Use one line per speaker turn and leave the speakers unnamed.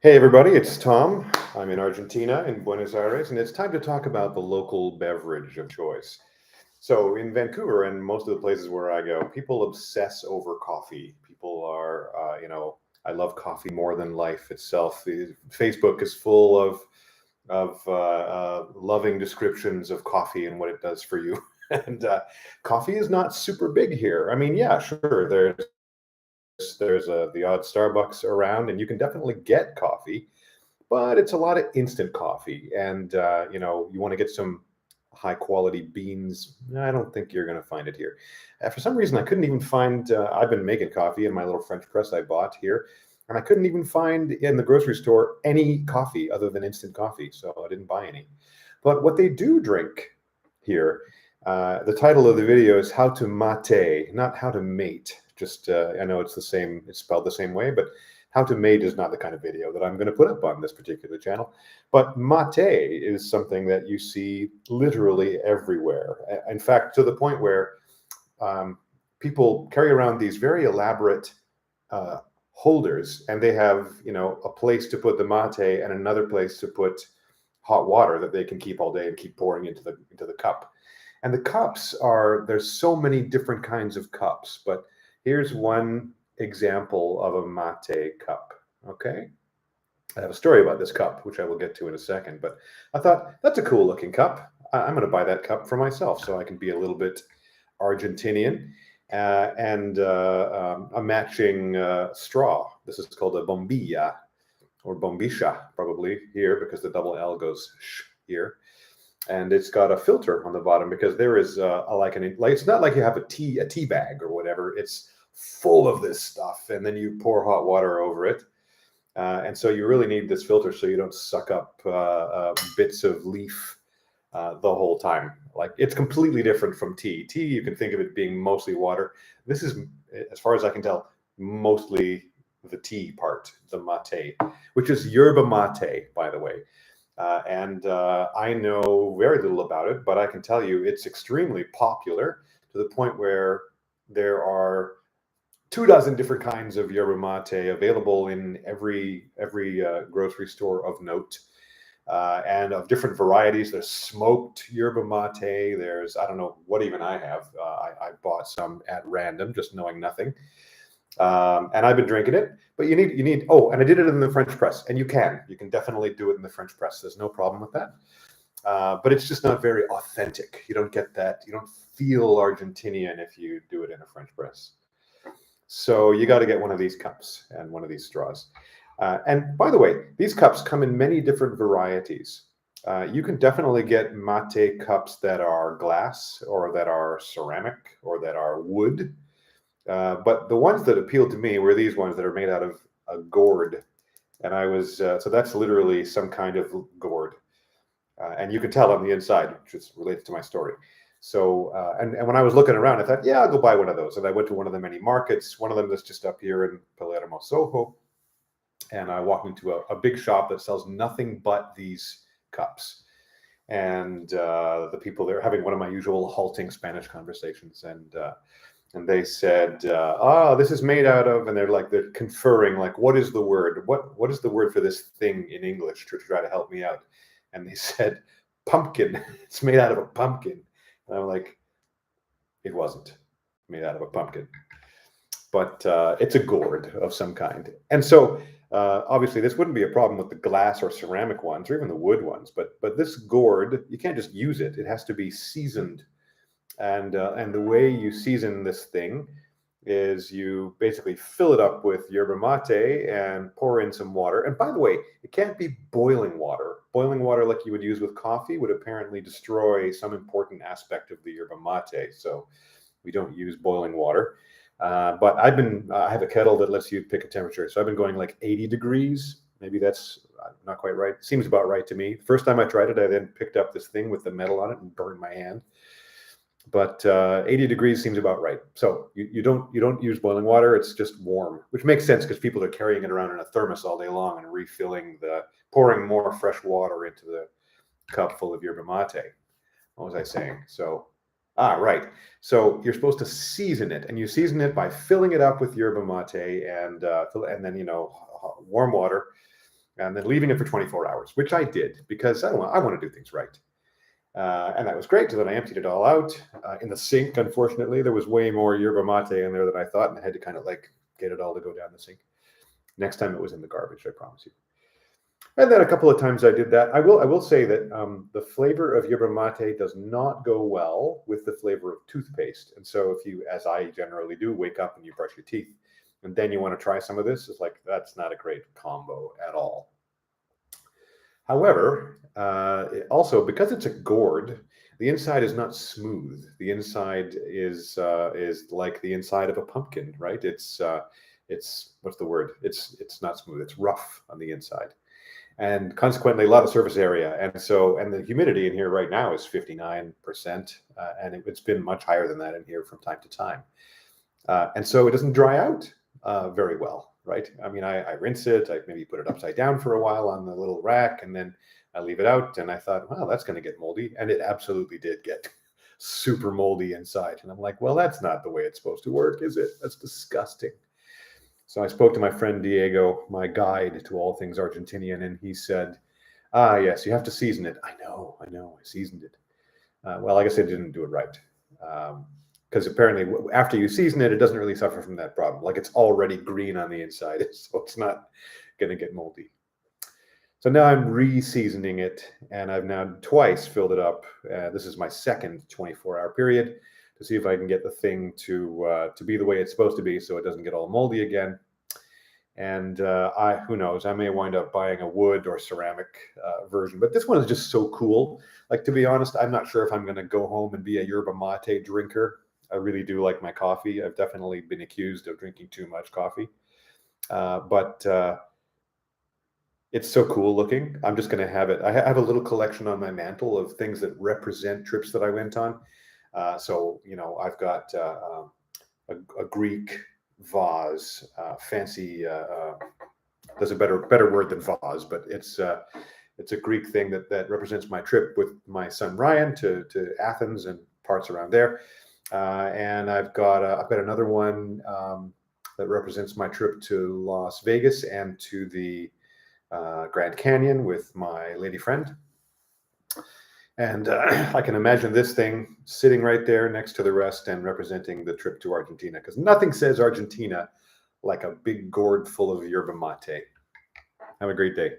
Hey everybody, it's Tom. I'm in Argentina, in Buenos Aires, and it's time to talk about the local beverage of choice. So, in Vancouver and most of the places where I go, people obsess over coffee. People are, I love coffee more than life itself. Facebook is full of loving descriptions of coffee and what it does for you. And coffee is not super big here. I mean, yeah, sure, there's the odd Starbucks around, and you can definitely get coffee, but it's a lot of instant coffee. And you want to get some high quality beans. I don't think you're going to find it here. For some reason, I couldn't even find. I've been making coffee in my little French press I bought here, and I couldn't even find in the grocery store any coffee other than instant coffee. So I didn't buy any. But what they do drink here, the title of the video is "How to Mate," not "How to Mate." Just I know it's the same. It's spelled the same way, but how to mate is not the kind of video that I'm going to put up on this particular channel. But mate is something that you see literally everywhere. In fact, to the point where people carry around these very elaborate holders, and they have, a place to put the mate and another place to put hot water that they can keep all day and keep pouring into the cup. And the cups there's so many different kinds of cups, but here's one example of a mate cup. Okay. I have a story about this cup, which I will get to in a second, but I thought that's a cool looking cup. I'm going to buy that cup for myself so I can be a little bit Argentinian, and a matching straw. This is called a bombilla or bombisha, probably here because the double L goes sh here. And it's got a filter on the bottom because there is it's not like you have a tea bag or whatever. It's full of this stuff, and then you pour hot water over it, and so you really need this filter so you don't suck up bits of leaf the whole time. Like, it's completely different from tea. Tea, you can think of it being mostly water. This is, as far as I can tell, mostly the tea part, the mate, which is yerba mate, by the way. And I know very little about it, but I can tell you it's extremely popular to the point where there are 24 different kinds of yerba mate available in every grocery store of note, and of different varieties. There's smoked yerba mate. There's, I don't know what even I have. I bought some at random, just knowing nothing. And I've been drinking it, but you need, oh, and I did it in the French press, and you can definitely do it in the French press. There's no problem with that. But it's just not very authentic. You don't get that. You don't feel Argentinian if you do it in a French press. So you got to get one of these cups and one of these straws. And by the way, these cups come in many different varieties. You can definitely get mate cups that are glass or that are ceramic or that are wood. But the ones that appealed to me were these ones that are made out of a gourd. And so that's literally some kind of gourd. And you can tell on the inside, which is related to my story. So, and when I was looking around, I thought, yeah, I'll go buy one of those. And I went to one of the many markets, one of them that's just up here in Palermo, Soho. And I walked into a big shop that sells nothing but these cups. And the people there having one of my usual halting Spanish conversations. And they said, this is made out of, and they're conferring, like, what is the word? What is the word for this thing in English to try to help me out? And they said, pumpkin. It's made out of a pumpkin. And I'm like, it wasn't made out of a pumpkin, but it's a gourd of some kind. And so obviously this wouldn't be a problem with the glass or ceramic ones or even the wood ones, but this gourd, you can't just use it. It has to be seasoned. And the way you season this thing is you basically fill it up with yerba mate and pour in some water. And by the way, it can't be boiling water. Boiling water like you would use with coffee would apparently destroy some important aspect of the yerba mate. So we don't use boiling water. But I have a kettle that lets you pick a temperature. So I've been going like 80 degrees. Maybe that's not quite right. Seems about right to me. First time I tried it, I then picked up this thing with the metal on it and burned my hand. But 80 degrees seems about right. So you don't use boiling water. It's just warm, which makes sense because people are carrying it around in a thermos all day long and pouring more fresh water into the cup full of yerba mate. What was I saying? So, right. So you're supposed to season it, and you season it by filling it up with yerba mate and then warm water. and then leaving it for 24 hours, which I did because I want to do things right. And that was great. So then I emptied it all out in the sink. Unfortunately, there was way more yerba mate in there than I thought, and I had to kind of like get it all to go down the sink. Next time it was in the garbage, I promise you. And then a couple of times I did that. I will say that the flavor of yerba mate does not go well with the flavor of toothpaste. And so if you, as I generally do, wake up and you brush your teeth, and then you want to try some of this, it's like, that's not a great combo at all. However, also because it's a gourd, the inside is not smooth. The inside is like the inside of a pumpkin, right? It's what's the word? It's not smooth. It's rough on the inside, and consequently a lot of surface area. And the humidity in here right now is 59%, and it's been much higher than that in here from time to time. And so it doesn't dry out very well. Right. I mean, I rinse it. I maybe put it upside down for a while on the little rack, and then I leave it out. And I thought, well, that's going to get moldy. And it absolutely did get super moldy inside. And I'm like, well, that's not the way it's supposed to work, is it? That's disgusting. So I spoke to my friend Diego, my guide to all things Argentinian, and he said, yes, you have to season it. I know, I seasoned it. Well, I guess I didn't do it right. Because apparently after you season it, it doesn't really suffer from that problem. Like, it's already green on the inside, so it's not going to get moldy. So now I'm re-seasoning it, and I've now twice filled it up. This is my second 24-hour period to see if I can get the thing to be the way it's supposed to be, so it doesn't get all moldy again. And who knows, I may wind up buying a wood or ceramic version, but this one is just so cool. Like, to be honest, I'm not sure if I'm going to go home and be a yerba mate drinker. I really do like my coffee. I've definitely been accused of drinking too much coffee, but it's so cool looking. I'm just going to have it. I have a little collection on my mantle of things that represent trips that I went on. So, you know, I've got a Greek vase, fancy. There's a better word than vase, but it's a Greek thing that represents my trip with my son Ryan to Athens and parts around there. And I've got another one that represents my trip to Las Vegas and to the Grand Canyon with my lady friend. And I can imagine this thing sitting right there next to the rest and representing the trip to Argentina, because nothing says Argentina like a big gourd full of yerba mate. Have a great day.